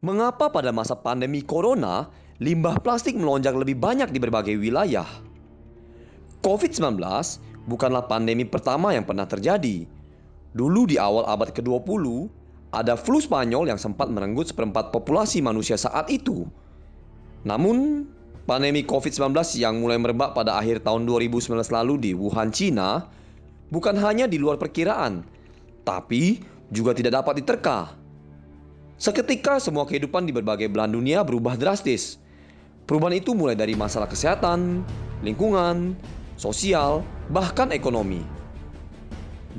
Mengapa pada masa pandemi corona, limbah plastik melonjak lebih banyak di berbagai wilayah? COVID-19 bukanlah pandemi pertama yang pernah terjadi. Dulu di awal abad ke-20, ada flu Spanyol yang sempat merenggut seperempat populasi manusia saat itu. Namun, pandemi COVID-19 yang mulai merebak pada akhir tahun 2019 lalu di Wuhan, China, bukan hanya di luar perkiraan, tapi juga tidak dapat diterka. Seketika semua kehidupan di berbagai belahan dunia berubah drastis. Perubahan itu mulai dari masalah kesehatan, lingkungan, sosial, bahkan ekonomi.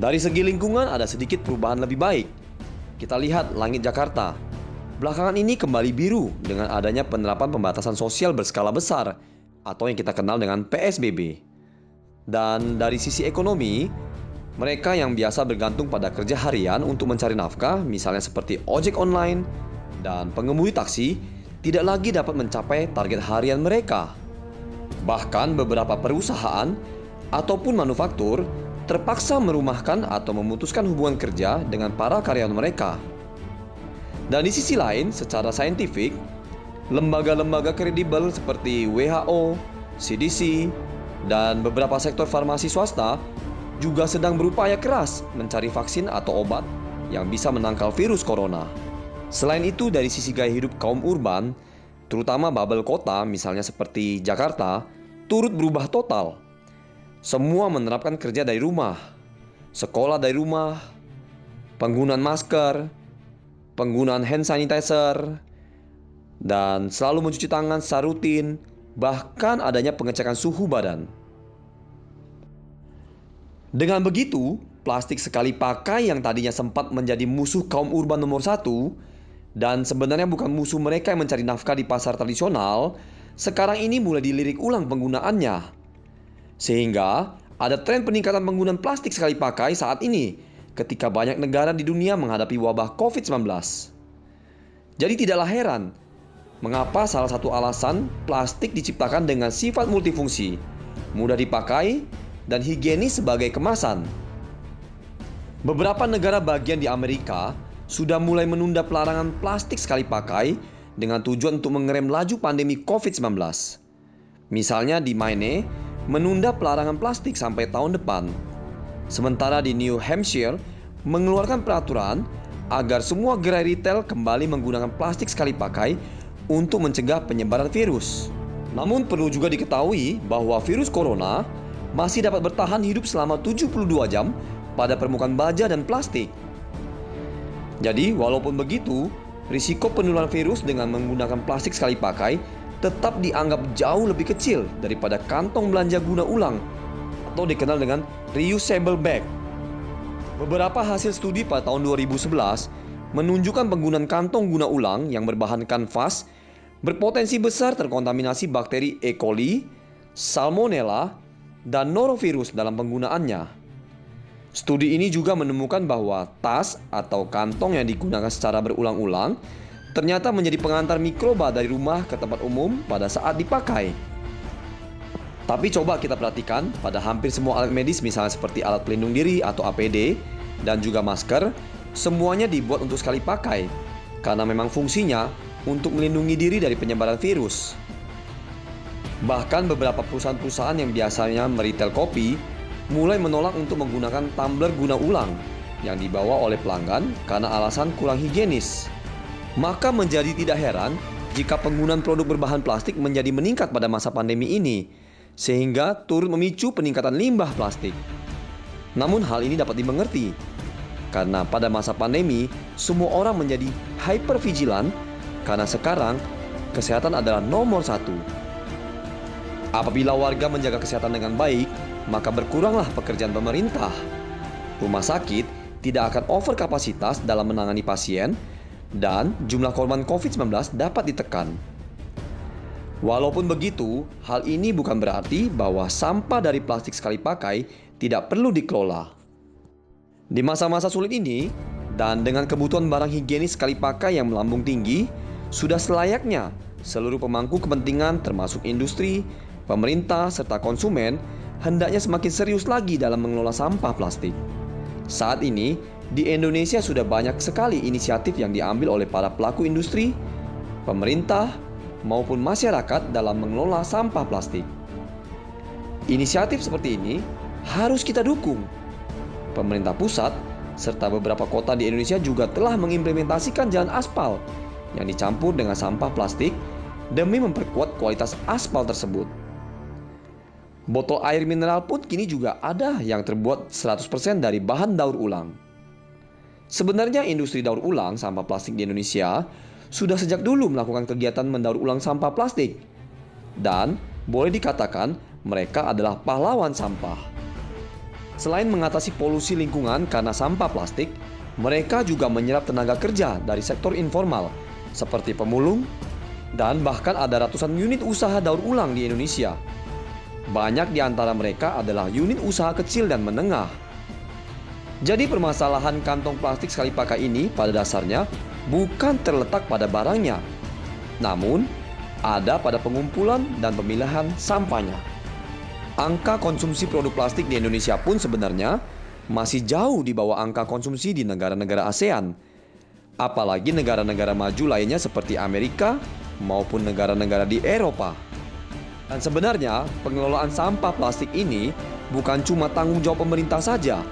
Dari segi lingkungan ada sedikit perubahan lebih baik. Kita lihat langit Jakarta. Belakangan ini kembali biru dengan adanya penerapan pembatasan sosial berskala besar atau yang kita kenal dengan PSBB. Dan dari sisi ekonomi, mereka yang biasa bergantung pada kerja harian untuk mencari nafkah, misalnya seperti ojek online dan pengemudi taksi, tidak lagi dapat mencapai target harian mereka. Bahkan beberapa perusahaan ataupun manufaktur terpaksa merumahkan atau memutuskan hubungan kerja dengan para karyawan mereka. Dan di sisi lain, secara saintifik, lembaga-lembaga kredibel seperti WHO, CDC, dan beberapa sektor farmasi swasta juga sedang berupaya keras mencari vaksin atau obat yang bisa menangkal virus corona. Selain itu, dari sisi gaya hidup kaum urban, terutama bubble kota misalnya seperti Jakarta, turut berubah total. Semua menerapkan kerja dari rumah, sekolah dari rumah, penggunaan masker, penggunaan hand sanitizer, dan selalu mencuci tangan secara rutin, bahkan adanya pengecekan suhu badan. Dengan begitu, plastik sekali pakai yang tadinya sempat menjadi musuh kaum urban nomor satu, dan sebenarnya bukan musuh mereka yang mencari nafkah di pasar tradisional, sekarang ini mulai dilirik ulang penggunaannya. Sehingga ada tren peningkatan penggunaan plastik sekali pakai saat ini ketika banyak negara di dunia menghadapi wabah COVID-19. Jadi tidaklah heran mengapa salah satu alasan plastik diciptakan dengan sifat multifungsi, mudah dipakai, dan higienis sebagai kemasan. Beberapa negara bagian di Amerika sudah mulai menunda pelarangan plastik sekali pakai dengan tujuan untuk mengerem laju pandemi COVID-19. Misalnya di Maine, menunda pelarangan plastik sampai tahun depan. Sementara di New Hampshire, mengeluarkan peraturan agar semua gerai retail kembali menggunakan plastik sekali pakai untuk mencegah penyebaran virus. Namun perlu juga diketahui bahwa virus corona masih dapat bertahan hidup selama 72 jam pada permukaan baja dan plastik. Jadi, walaupun begitu, risiko penularan virus dengan menggunakan plastik sekali pakai tetap dianggap jauh lebih kecil daripada kantong belanja guna ulang atau dikenal dengan reusable bag. Beberapa hasil studi pada tahun 2011 menunjukkan penggunaan kantong guna ulang yang berbahan kanvas berpotensi besar terkontaminasi bakteri E. coli, Salmonella, dan norovirus dalam penggunaannya. Studi ini juga menemukan bahwa tas atau kantong yang digunakan secara berulang-ulang ternyata menjadi pengantar mikroba dari rumah ke tempat umum pada saat dipakai. Tapi coba kita perhatikan pada hampir semua alat medis misalnya seperti alat pelindung diri atau APD dan juga masker, semuanya dibuat untuk sekali pakai karena memang fungsinya untuk melindungi diri dari penyebaran virus. Bahkan beberapa perusahaan-perusahaan yang biasanya meretail kopi mulai menolak untuk menggunakan tumbler guna ulang yang dibawa oleh pelanggan karena alasan kurang higienis. Maka menjadi tidak heran jika penggunaan produk berbahan plastik menjadi meningkat pada masa pandemi ini, sehingga turut memicu peningkatan limbah plastik. Namun hal ini dapat dimengerti, karena pada masa pandemi semua orang menjadi hypervigilant karena sekarang kesehatan adalah nomor satu. Apabila warga menjaga kesehatan dengan baik, maka berkuranglah pekerjaan pemerintah. Rumah sakit tidak akan over kapasitas dalam menangani pasien, dan jumlah korban COVID-19 dapat ditekan. Walaupun begitu, hal ini bukan berarti bahwa sampah dari plastik sekali pakai tidak perlu dikelola. Di masa-masa sulit ini, dan dengan kebutuhan barang higienis sekali pakai yang melambung tinggi, sudah selayaknya seluruh pemangku kepentingan termasuk industri, pemerintah, serta konsumen hendaknya semakin serius lagi dalam mengelola sampah plastik. Saat ini, di Indonesia sudah banyak sekali inisiatif yang diambil oleh para pelaku industri, pemerintah, maupun masyarakat dalam mengelola sampah plastik. Inisiatif seperti ini harus kita dukung. Pemerintah pusat serta beberapa kota di Indonesia juga telah mengimplementasikan jalan aspal yang dicampur dengan sampah plastik demi memperkuat kualitas aspal tersebut. Botol air mineral pun kini juga ada yang terbuat 100% dari bahan daur ulang. Sebenarnya industri daur ulang sampah plastik di Indonesia sudah sejak dulu melakukan kegiatan mendaur ulang sampah plastik. Dan boleh dikatakan mereka adalah pahlawan sampah. Selain mengatasi polusi lingkungan karena sampah plastik, mereka juga menyerap tenaga kerja dari sektor informal seperti pemulung, dan bahkan ada ratusan unit usaha daur ulang di Indonesia. Banyak di antara mereka adalah unit usaha kecil dan menengah. Jadi permasalahan kantong plastik sekali pakai ini pada dasarnya bukan terletak pada barangnya, namun ada pada pengumpulan dan pemilahan sampahnya. Angka konsumsi produk plastik di Indonesia pun sebenarnya masih jauh di bawah angka konsumsi di negara-negara ASEAN. Apalagi negara-negara maju lainnya seperti Amerika maupun negara-negara di Eropa. Dan sebenarnya pengelolaan sampah plastik ini bukan cuma tanggung jawab pemerintah saja,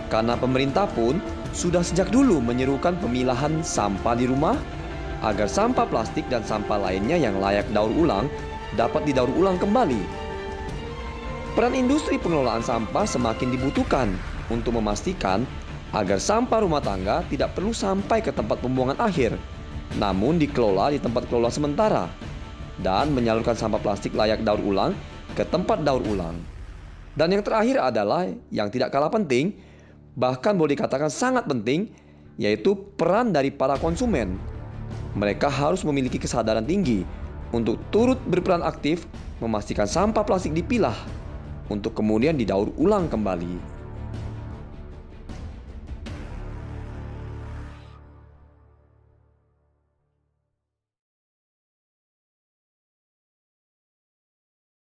karena pemerintah pun sudah sejak dulu menyerukan pemilahan sampah di rumah agar sampah plastik dan sampah lainnya yang layak daur ulang dapat didaur ulang kembali. Peran industri pengelolaan sampah semakin dibutuhkan untuk memastikan agar sampah rumah tangga tidak perlu sampai ke tempat pembuangan akhir, namun dikelola di tempat kelola sementara, dan menyalurkan sampah plastik layak daur ulang ke tempat daur ulang. Dan yang terakhir adalah yang tidak kalah penting, bahkan boleh dikatakan sangat penting, yaitu peran dari para konsumen. Mereka harus memiliki kesadaran tinggi untuk turut berperan aktif memastikan sampah plastik dipilah untuk kemudian didaur ulang kembali.